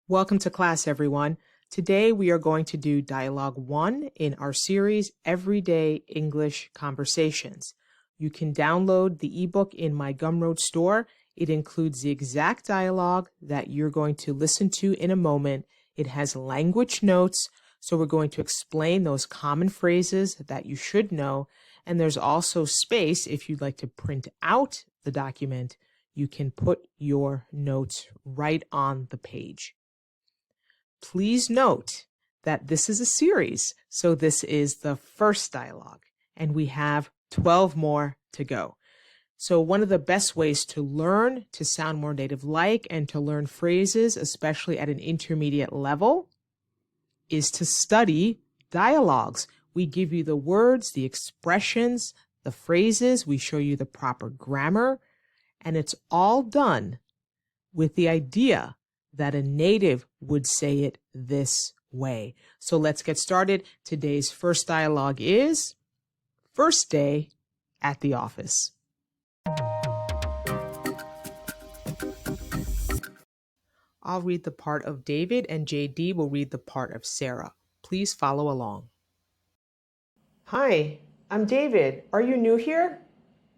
Welcome to class, everyone. Today we are going to do Dialogue 1 in our series, Everyday English Conversations. You can download the ebook in my Gumroad store. It includes the exact dialogue that you're going to listen to in a moment. It has language notes, so we're going to explain those common phrases that you should know. And there's also space if you'd like to print out the document. You can put your notes right on the page. Please note that this is a series, so this is the first dialogue, and we have 12 more to go. So one of the best ways to learn to sound more native-like and to learn phrases, especially at an intermediate level, is to study dialogues. We give you the words, the expressions, the phrases, we show you the proper grammar, and it's all done with the idea that a native would say it this way. So let's get started. Today's first dialogue is First Day at the Office. I'll read the part of David and JD will read the part of Sarah. Please follow along. Hi, I'm David. Are you new here?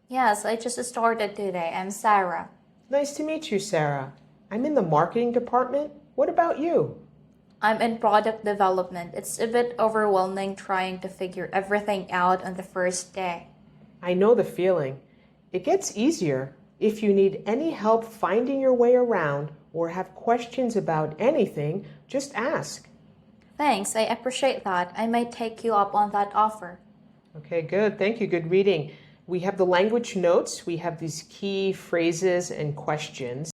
Yes, I just started today. I'm Sarah. Nice to meet you, Sarah. I'm in the marketing department. What about you? I'm in product development. It's a bit overwhelming trying to figure everything out on the first day. I know the feeling. It gets easier. If you need any help finding your way around or have questions about anything, just ask. Thanks, I appreciate that. I might take you up on that offer. Okay, good. Thank you. Good reading. We have the language notes. We have these key phrases and questions.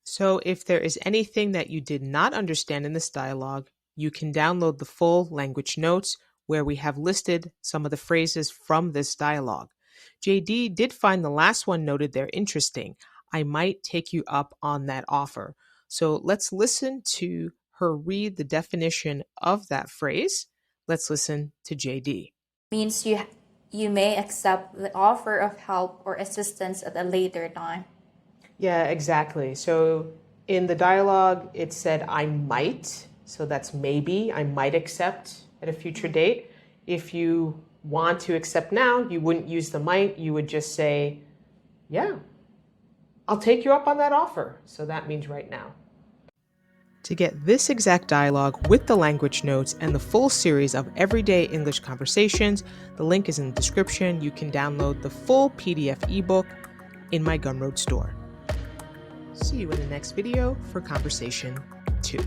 So if there is anything that you did not understand in this dialogue, you can download the full language notes where we have listed some of the phrases from this dialogue. JD did find the last one noted there interesting. I might take you up on that offer. So let's listen to her read the definition of that phrase. Let's listen to JD. Means you may accept the offer of help or assistance at a later time. Yeah, exactly. So in the dialogue, it said, I might. So that's maybe. I might accept at a future date. If you want to accept now, you wouldn't use the might. You would just say, yeah, I'll take you up on that offer. So that means right now. To get this exact dialogue with the language notes and the full series of Everyday English Conversations, the link is in the description. You can download the full PDF ebook in my Gumroad store. See you in the next video for Conversation 2.